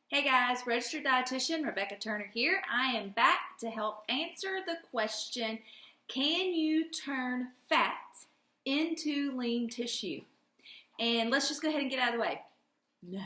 Hey guys, registered dietitian Rebecca Turner here. I am back to help answer the question, can you turn fat into lean tissue? And let's just go ahead and get out of the way. No,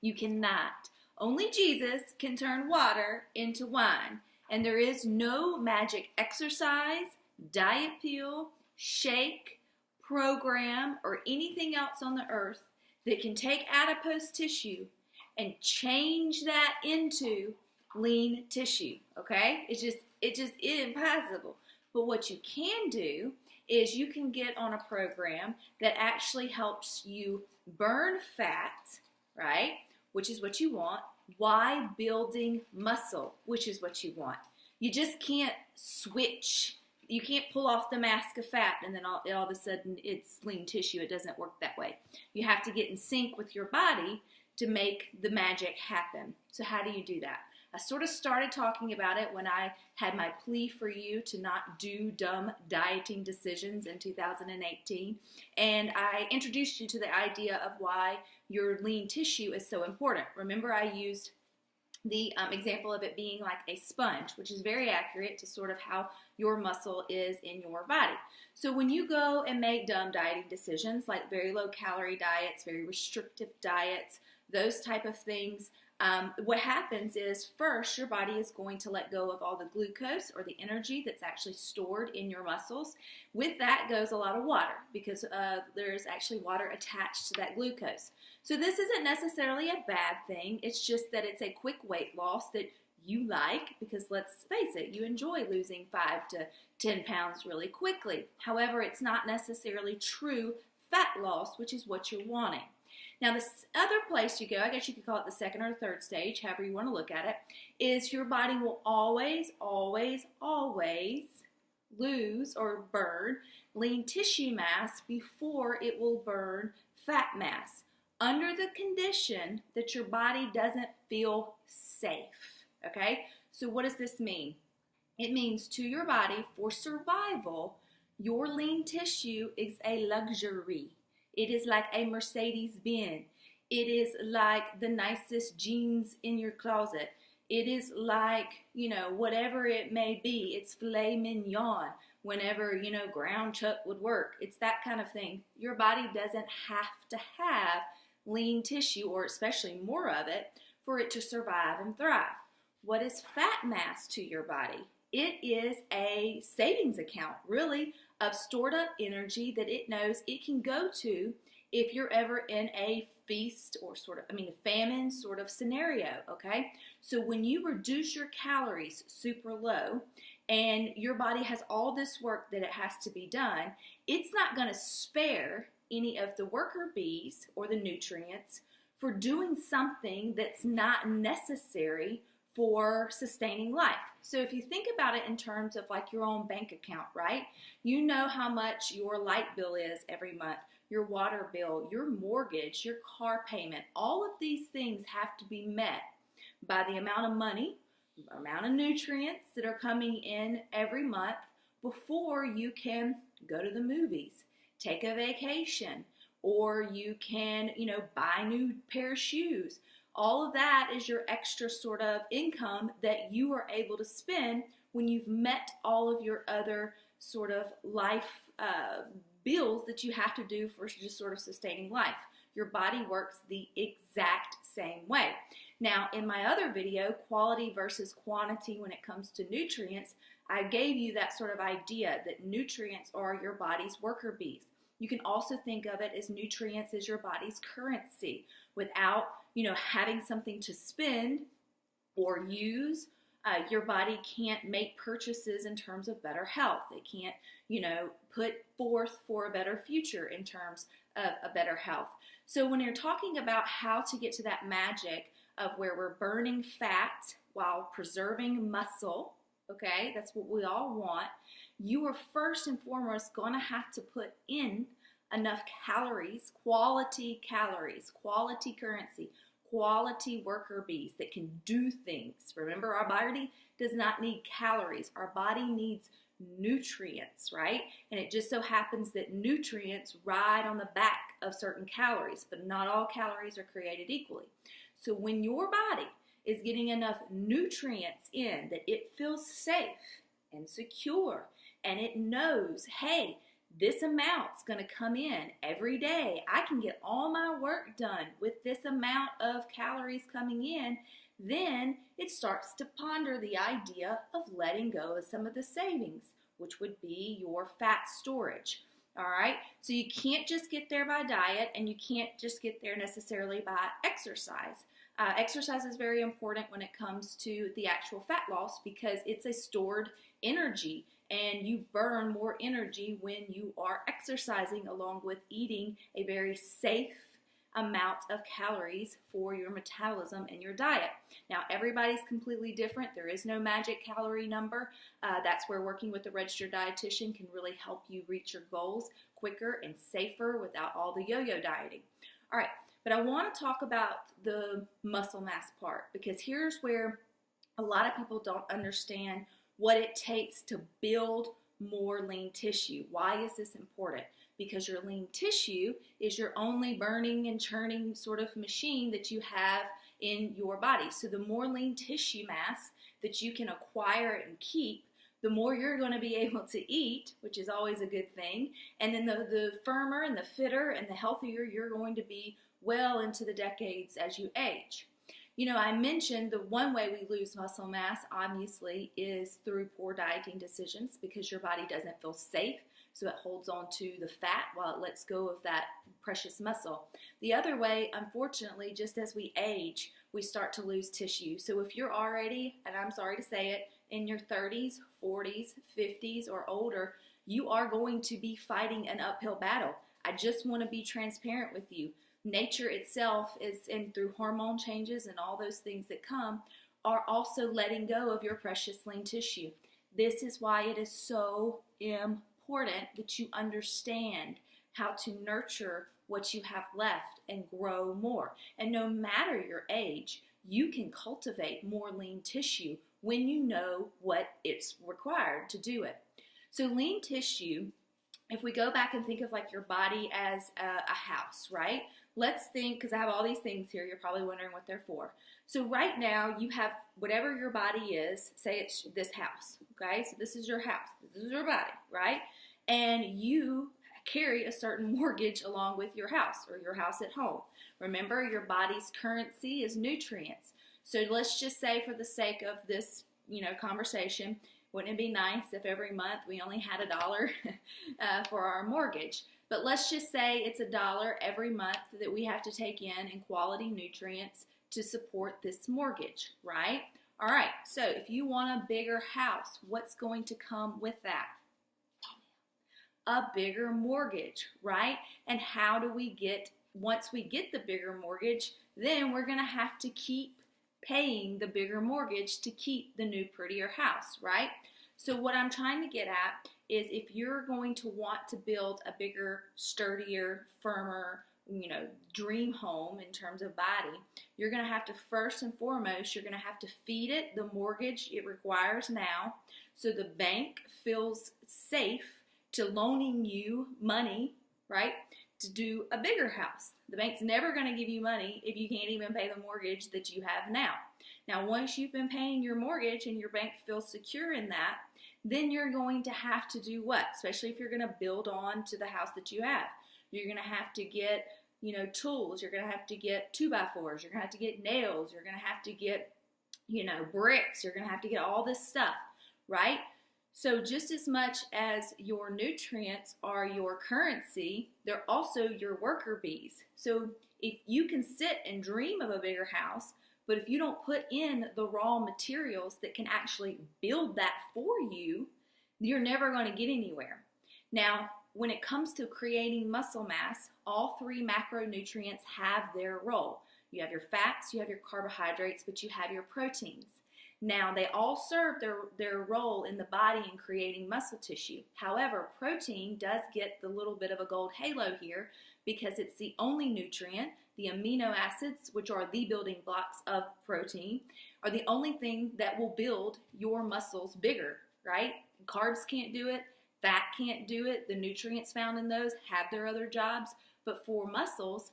you cannot. Only Jesus can turn water into wine. And there is no magic exercise, diet pill, shake, program, or anything else on the earth that can take adipose tissue and change that into lean tissue, okay? It's just impossible. But what you can do is you can get on a program that actually helps you burn fat, right? Which is what you want, while building muscle, which is what you want. You just can't switch. You can't pull off the mask of fat and then all of a sudden it's lean tissue. It doesn't work that way. You have to get in sync with your body to make the magic happen. So how do you do that? I sort of started talking about it when I had my plea for you to not do dumb dieting decisions in 2018. And I introduced you to the idea of why your lean tissue is so important. Remember, I used the example of it being like a sponge, which is very accurate to sort of how your muscle is in your body. So when you go and make dumb dieting decisions like very low calorie diets, very restrictive diets, those type of things, what happens is first your body is going to let go of all the glucose or the energy that's actually stored in your muscles. With that goes a lot of water because there's actually water attached to that glucose. So this isn't necessarily a bad thing. It's just that it's a quick weight loss that you like because let's face it, you enjoy losing 5 to 10 pounds really quickly. However, it's not necessarily true fat loss, which is what you're wanting. Now, this other place you go, I guess you could call it the second or third stage, however you want to look at it, is your body will always, always, always lose or burn lean tissue mass before it will burn fat mass, under the condition that your body doesn't feel safe, okay? So what does this mean? It means to your body, for survival, your lean tissue is a luxury. It is like a Mercedes-Benz. It is like the nicest jeans in your closet. It is like, whatever it may be. It's filet mignon whenever, ground chuck would work. It's that kind of thing. Your body doesn't have to have lean tissue, or especially more of it, for it to survive and thrive. What is fat mass to your body? It is a savings account, really, of stored up energy that it knows it can go to if you're ever in a feast or a famine sort of scenario, okay? So when you reduce your calories super low and your body has all this work that it has to be done, it's not going to spare any of the worker bees or the nutrients for doing something that's not necessary for sustaining life. So if you think about it in terms of like your own bank account, right? You know how much your light bill is every month, your water bill, your mortgage, your car payment. All of these things have to be met by the amount of money, the amount of nutrients that are coming in every month before you can go to the movies, take a vacation, or you can, buy a new pair of shoes. All of that is your extra sort of income that you are able to spend when you've met all of your other sort of life bills that you have to do for just sort of sustaining life. Your body works the exact same way. Now, in my other video, quality versus quantity when it comes to nutrients, I gave you that sort of idea that nutrients are your body's worker bees. You can also think of it as nutrients as your body's currency. Without, having something to spend or use, your body can't make purchases in terms of better health. It can't, put forth for a better future in terms of a better health. So when you're talking about how to get to that magic of where we're burning fat while preserving muscle, okay, that's what we all want, you are first and foremost going to have to put in enough calories, quality currency, quality worker bees that can do things. Remember, our body does not need calories. Our body needs nutrients, right? And it just so happens that nutrients ride on the back of certain calories, but not all calories are created equally. So when your body is getting enough nutrients in that it feels safe and secure, and it knows, hey, this amount's going to come in every day. I can get all my work done with this amount of calories coming in. Then it starts to ponder the idea of letting go of some of the savings, which would be your fat storage. All right, so you can't just get there by diet, and you can't just get there necessarily by exercise. Exercise is very important when it comes to the actual fat loss because it's a stored energy, and you burn more energy when you are exercising along with eating a very safe amount of calories for your metabolism and your diet. Now, everybody's completely different. There is no magic calorie number. That's where working with a registered dietitian can really help you reach your goals quicker and safer without all the yo-yo dieting. All right, but I want to talk about the muscle mass part because here's where a lot of people don't understand what it takes to build more lean tissue. Why is this important? Because your lean tissue is your only burning and churning sort of machine that you have in your body. So the more lean tissue mass that you can acquire and keep, the more you're going to be able to eat, which is always a good thing. And then the firmer and the fitter and the healthier you're going to be well into the decades as you age. You know, I mentioned the one way we lose muscle mass, obviously, is through poor dieting decisions because your body doesn't feel safe. So it holds on to the fat while it lets go of that precious muscle. The other way, unfortunately, just as we age, we start to lose tissue. So if you're already, and I'm sorry to say it, in your 30s, 40s, 50s, or older, you are going to be fighting an uphill battle. I just want to be transparent with you. Nature itself is, and through hormone changes and all those things that come, are also letting go of your precious lean tissue. This is why it is so important that you understand how to nurture what you have left and grow more. And no matter your age, you can cultivate more lean tissue when you know what it's required to do it. So lean tissue, if we go back and think of like your body as a house, right? Let's think, because I have all these things here, you're probably wondering what they're for. So right now you have whatever your body is, say it's this house, okay? So this is your house, this is your body, right? And you carry a certain mortgage along with your house or your house at home. Remember, your body's currency is nutrients. So let's just say for the sake of this, conversation, wouldn't it be nice if every month we only had $1 for our mortgage? But let's just say it's $1 every month that we have to take in quality nutrients to support this mortgage, right? All right, so if you want a bigger house, what's going to come with that? A bigger mortgage, right? And how do we get, once we get the bigger mortgage, then we're going to have to keep paying the bigger mortgage to keep the new, prettier house, right? So what I'm trying to get at is if you're going to want to build a bigger, sturdier, firmer, dream home in terms of body, you're going to have to, first and foremost, you're going to have to feed it the mortgage it requires now so the bank feels safe to loaning you money, right, to do a bigger house. The bank's never going to give you money if you can't even pay the mortgage that you have now. Now, once you've been paying your mortgage and your bank feels secure in that, then you're going to have to do what? Especially if you're going to build on to the house that you have. You're going to have to get, tools. You're going to have to get 2x4s. You're going to have to get nails. You're going to have to get, bricks. You're going to have to get all this stuff, right? So just as much as your nutrients are your currency, they're also your worker bees. So if you can sit and dream of a bigger house, but if you don't put in the raw materials that can actually build that for you, you're never going to get anywhere. Now, when it comes to creating muscle mass, all three macronutrients have their role. You have your fats, you have your carbohydrates, but you have your proteins. Now, they all serve their role in the body in creating muscle tissue. However, protein does get the little bit of a gold halo here because it's the only nutrient. The amino acids, which are the building blocks of protein, are the only thing that will build your muscles bigger, right? Carbs can't do it. Fat can't do it. The nutrients found in those have their other jobs. But for muscles,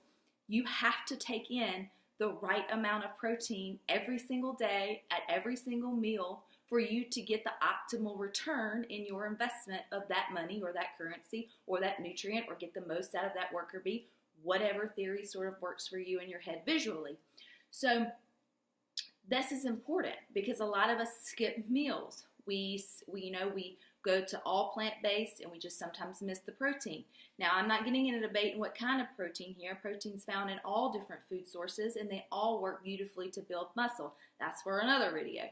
you have to take in the right amount of protein every single day at every single meal for you to get the optimal return in your investment of that money or that currency or that nutrient, or get the most out of that worker bee, whatever theory sort of works for you in your head visually. So this is important because a lot of us skip meals. We go to all plant-based and we just sometimes miss the protein. Now, I'm not getting in a debate on what kind of protein here. Protein's found in all different food sources and they all work beautifully to build muscle. That's for another video.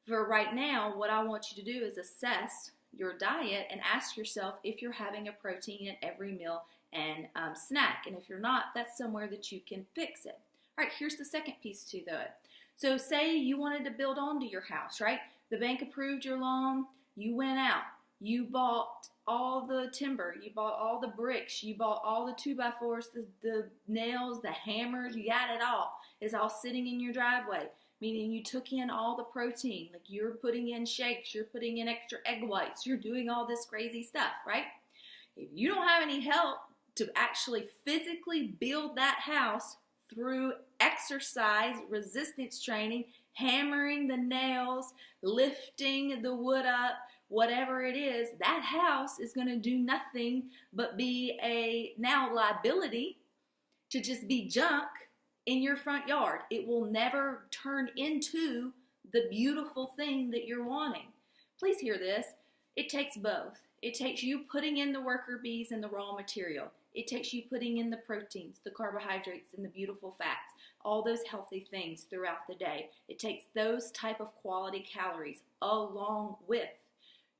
For right now, what I want you to do is assess your diet and ask yourself if you're having a protein in every meal and snack. And if you're not, that's somewhere that you can fix it. All right, here's the second piece to it. So say you wanted to build onto your house, right? The bank approved your loan, you went out, you bought all the timber, you bought all the bricks, you bought all the 2x4s, the nails, the hammers, you got it all. It's all sitting in your driveway, meaning you took in all the protein, like you're putting in shakes, you're putting in extra egg whites, you're doing all this crazy stuff, right? If you don't have any help to actually physically build that house through exercise, resistance training, hammering the nails, lifting the wood up, whatever it is, that house is going to do nothing but be a now liability to just be junk in your front yard. It will never turn into the beautiful thing that you're wanting. Please hear this. It takes both. It takes you putting in the worker bees and the raw material. It takes you putting in the proteins, the carbohydrates, and the beautiful fats, all those healthy things throughout the day. It takes those type of quality calories along with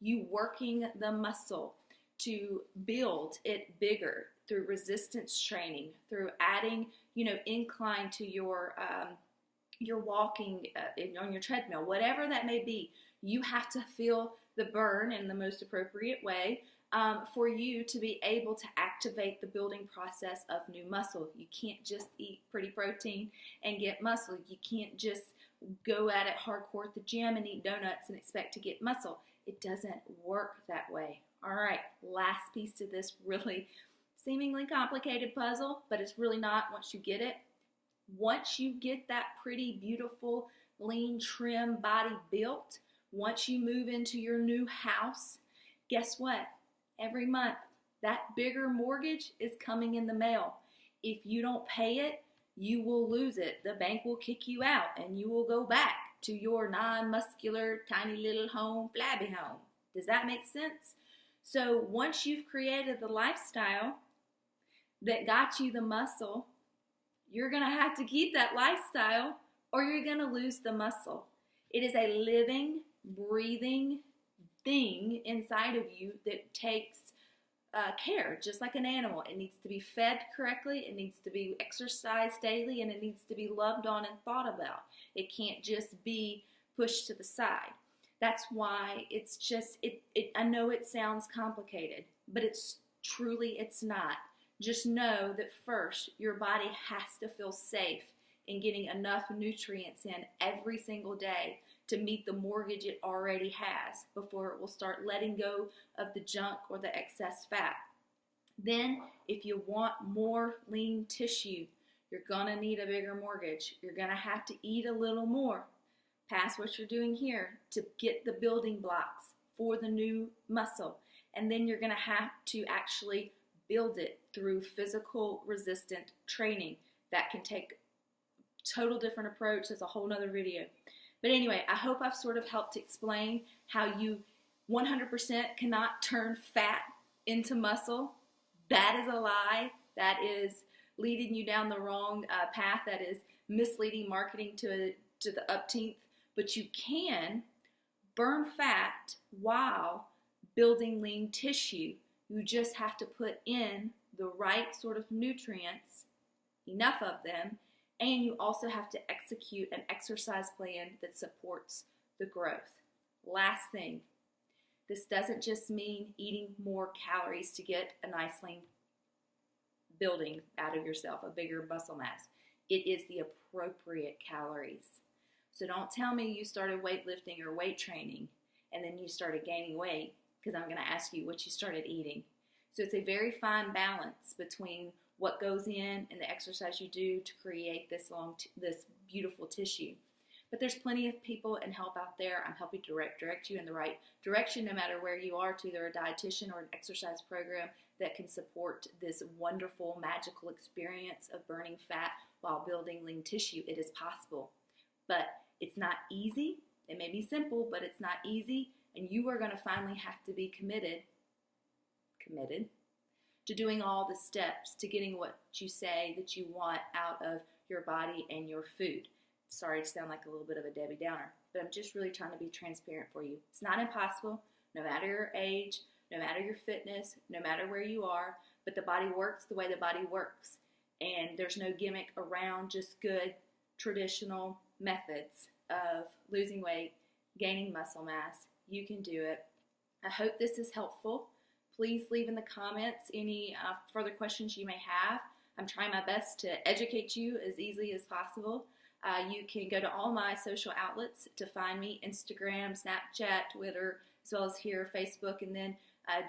you working the muscle to build it bigger through resistance training, through adding, incline to your walking on your treadmill, whatever that may be. You have to feel the burn in the most appropriate way for you to be able to activate the building process of new muscle. You can't just eat pretty protein and get muscle. You can't just go at it hardcore at the gym and eat donuts and expect to get muscle. It doesn't work that way. All right, last piece to this really seemingly complicated puzzle, but it's really not once you get it. Once you get that pretty beautiful, lean, trim body built, once you move into your new house, guess what? Every month, that bigger mortgage is coming in the mail. If you don't pay it, you will lose it. The bank will kick you out and you will go back to your non-muscular, tiny little home, flabby home. Does that make sense? So once you've created the lifestyle that got you the muscle, you're going to have to keep that lifestyle or you're going to lose the muscle. It is a living, breathing thing inside of you that takes care, just like an animal. It needs to be fed correctly, it needs to be exercised daily, and it needs to be loved on and thought about. It can't just be pushed to the side. That's why it's just, I know it sounds complicated, but it's not. Just know that first, your body has to feel safe in getting enough nutrients in every single day to meet the mortgage it already has before it will start letting go of the junk or the excess fat. Then, if you want more lean tissue, you're going to need a bigger mortgage. You're going to have to eat a little more past what you're doing here to get the building blocks for the new muscle. And then you're going to have to actually build it through physical resistant training. That can take a total different approach. That's a whole nother video. But anyway, I hope I've sort of helped explain how you 100% cannot turn fat into muscle. That is a lie. That is leading you down the wrong path. That is misleading marketing to the upteenth. But you can burn fat while building lean tissue. You just have to put in the right sort of nutrients, enough of them, and you also have to execute an exercise plan that supports the growth. Last thing, this doesn't just mean eating more calories to get a nice lean building out of yourself, a bigger muscle mass. It is the appropriate calories. So don't tell me you started weightlifting or weight training and then you started gaining weight, because I'm going to ask you what you started eating. So it's a very fine balance between what goes in and the exercise you do to create this beautiful tissue. But there's plenty of people and help out there. I'm helping to direct you in the right direction, no matter where you are, to either a dietitian or an exercise program that can support this wonderful, magical experience of burning fat while building lean tissue. It is possible, but it's not easy. It may be simple, but it's not easy, and you are going to finally have to be committed to doing all the steps to getting what you say that you want out of your body and your food. Sorry to sound like a little bit of a Debbie Downer, but I'm just really trying to be transparent for you. It's not impossible, no matter your age, no matter your fitness, no matter where you are, but the body works the way the body works. And there's no gimmick around just good traditional methods of losing weight, gaining muscle mass. You can do it. I hope this is helpful. Please leave in the comments any further questions you may have. I'm trying my best to educate you as easily as possible. You can go to all my social outlets to find me: Instagram, Snapchat, Twitter, as well as here, Facebook, and then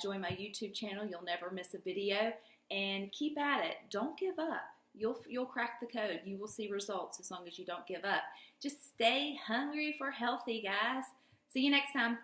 join my YouTube channel. You'll never miss a video, and keep at it. Don't give up. You'll crack the code. You will see results as long as you don't give up. Just stay hungry for healthy, guys. See you next time.